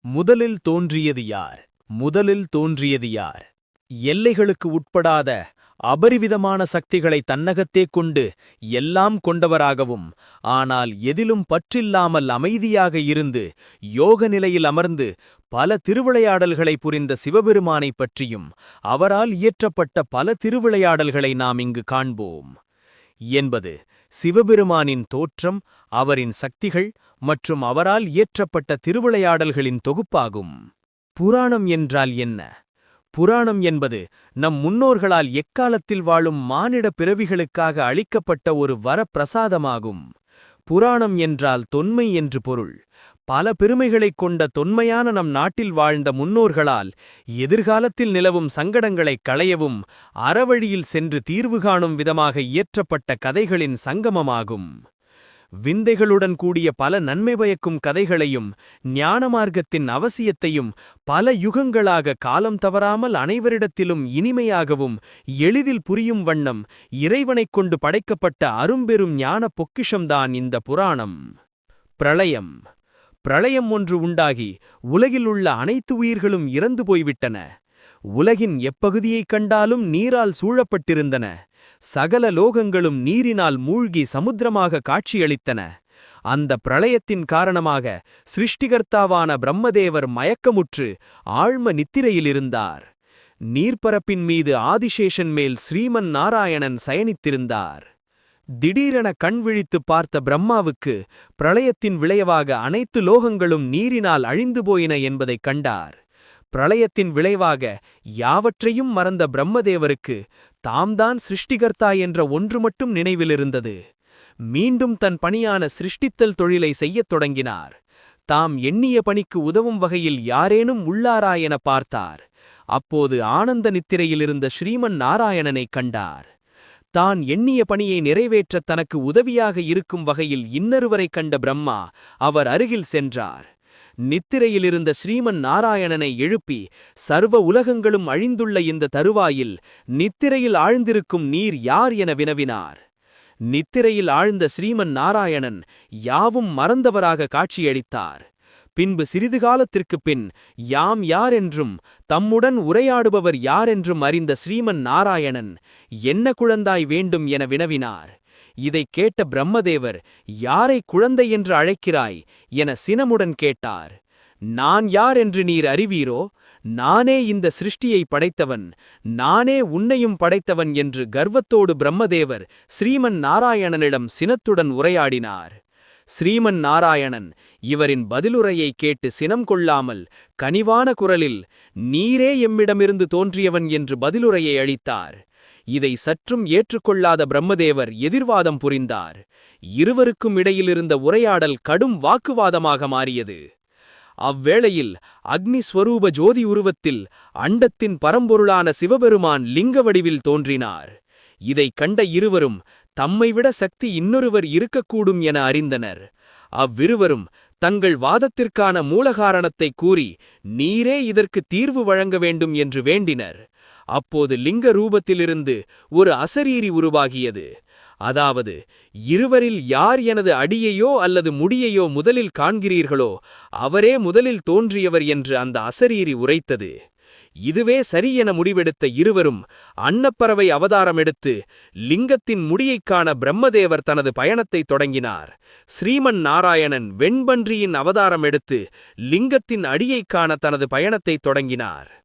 முதலில் தோன்றியது யார்? முதலில் தோன்றியது யார்? எல்லைகளுக்கு உட்படாத அபரிவிதமான சக்திகளை தன்னகத்தே கொண்டு எல்லாம் கொண்டவராகவும், ஆனால் எதிலும் பற்றில்லாமல் அமைதியாக இருந்து யோக நிலையில் அமர்ந்து பல திருவிளையாடல்களை புரிந்த சிவபெருமானைப் பற்றியும் அவரால் இயற்றப்பட்ட பல திருவிளையாடல்களை நாம் இங்கு காண்போம் என்பது சிவபெருமானின் தோற்றம், அவரின் சக்திகள் மற்றும் அவரால் இயற்றப்பட்ட திருவிளையாடல்களின் தொகுப்பாகும். புராணம் என்றால் என்ன? புராணம் என்பது நம் முன்னோர்களால் எக்காலத்தில் வாழும் மானிட பிறவிகளுக்காக அளிக்கப்பட்ட ஒரு வரப்பிரசாதமாகும். புராணம் என்றால் தொன்மை என்று பொருள். பல பெருமைகளைக் கொண்ட தொன்மையான நம் நாட்டில் வாழ்ந்த முன்னோர்களால் எதிர்காலத்தில் நிலவும் சங்கடங்களைக் களையவும் அறவழியில் சென்று தீர்வு காணும் விதமாக இயற்றப்பட்ட கதைகளின் சங்கமமாகும். விந்தைகளுடன் கூடிய பல நன்மை பயக்கும் கதைகளையும் ஞானமார்க்கத்தின் அவசியத்தையும் பல யுகங்களாக காலம் தவறாமல் அனைவரிடத்திலும் இனிமையாகவும் எளிதில் புரியும் வண்ணம் இறைவனைக் கொண்டு படைக்கப்பட்ட அரும்பெரும் ஞான பொக்கிஷம்தான் இந்த புராணம். பிரளயம். பிரளயம் ஒன்று உண்டாகி உலகில் உள்ள அனைத்து உயிர்களும் இறந்து போய்விட்டன. உலகின் எப்பகுதியைக் கண்டாலும் நீரால் சூழப்பட்டிருந்தன. சகல லோகங்களும் நீரினால் மூழ்கி சமுத்திரமாக காட்சியளித்தன. அந்த பிரளயத்தின் காரணமாக சிருஷ்டிகர்த்தாவான பிரம்மதேவர் மயக்கமுற்று ஆழ்ம நித்திரையிலிருந்தார். நீர்ப்பரப்பின் மீது ஆதிசேஷன் மேல் ஸ்ரீமன் நாராயணன் சயனித்திருந்தார். திடீரென கண் விழித்துப் பார்த்த பிரம்மாவுக்கு பிரளயத்தின் விளைவாக அனைத்து லோகங்களும் நீரினால் அழிந்து போயின என்பதைக் கண்டார். பிரளயத்தின் விளைவாக யாவற்றையும் மறந்த பிரம்மதேவருக்கு தாம்தான் சிருஷ்டிகர்த்தா என்ற ஒன்று மட்டும் நினைவிலிருந்தது. மீண்டும் தன் பணியான சிருஷ்டித்தல் தொழிலை செய்யத் தொடங்கினார். தாம் எண்ணிய பணிக்கு உதவும் வகையில் யாரேனும் உள்ளாரா என பார்த்தார். அப்போது ஆனந்த நித்திரையிலிருந்த ஸ்ரீமன் நாராயணனைக் கண்டார். தான் எண்ணிய பணியை நிறைவேற்றத் தனக்கு உதவியாக இருக்கும் வகையில் இன்னொருவரைக் கண்ட பிரம்மா அவர் அருகில் சென்றார். நித்திரையிலிருந்த ஸ்ரீமன் நாராயணனை எழுப்பி சர்வ உலகங்களும் அழிந்துள்ள இந்த தருவாயில் நித்திரையில் ஆழ்ந்திருக்கும் நீர் யார் என வினவினார். நித்திரையில் ஆழ்ந்த ஸ்ரீமன் நாராயணன் யாவும் மறந்தவராக காட்சியளித்தார். பின்பு சிறிது காலத்திற்குப் பின் யாம் யாரென்றும் தம்முடன் உரையாடுபவர் யாரென்றும் அறிந்த ஸ்ரீமன் நாராயணன் என்ன குழந்தாய் வேண்டும் என வினவினார். இதைக் கேட்ட பிரம்மதேவர் யாரை குழந்தை என்று அழைக்கிறாய் என சினமுடன் கேட்டார். நான் யார் என்று நீர் அறிவீரோ? நானே இந்த சிருஷ்டியை படைத்தவன், நானே உன்னையும் படைத்தவன் என்று கர்வத்தோடு பிரம்மதேவர் ஸ்ரீமன் நாராயணனிடம் சினத்துடன் உரையாடினார். ஸ்ரீமன் நாராயணன் இவரின் பதிலுரையை கேட்டு சினம் கொள்ளாமல் கனிவான குரலில் நீரே எம்மிடமிருந்து தோன்றியவன் என்று பதிலுரையை அளித்தார். இதை சற்றும் ஏற்றுக்கொள்ளாத பிரம்மதேவர் எதிர்வாதம் புரிந்தார். இருவருக்கும் இடையிலிருந்த உரையாடல் கடும் வாக்குவாதமாக மாறியது. அவ்வேளையில் அக்னி ஸ்வரூப ஜோதி உருவத்தில் அண்டத்தின் பரம்பொருளான சிவபெருமான் லிங்க வடிவில் தோன்றினார். இதைக் கண்ட இருவரும் தம்மைவிட சக்தி இன்னொருவர் இருக்கக்கூடும் என அறிந்தனர். அவ்விருவரும் தங்கள் வாதத்திற்கான மூலகாரணத்தைக் கூறி நீரே இதற்கு தீர்வு வழங்க வேண்டும் என்று வேண்டினர். அப்போது லிங்க ரூபத்திலிருந்து ஒரு அசரீரி உருவாகியது. அதாவது, இருவரில் யார் எனது அடியையோ அல்லது முடியையோ முதலில் காண்கிறீர்களோ அவரே முதலில் தோன்றியவர் என்று அந்த அசரீரி உரைத்தது. இதுவே சரியென முடிவெடுத்த இருவரும் அன்னப்பறவை அவதாரம் எடுத்து லிங்கத்தின் முடியைக் காண பிரம்மதேவர் தனது பயணத்தை தொடங்கினார். ஸ்ரீமன் நாராயணன் வெண்பன்றியின் அவதாரம் எடுத்து லிங்கத்தின் அடியைக் காண தனது பயணத்தை தொடங்கினார்.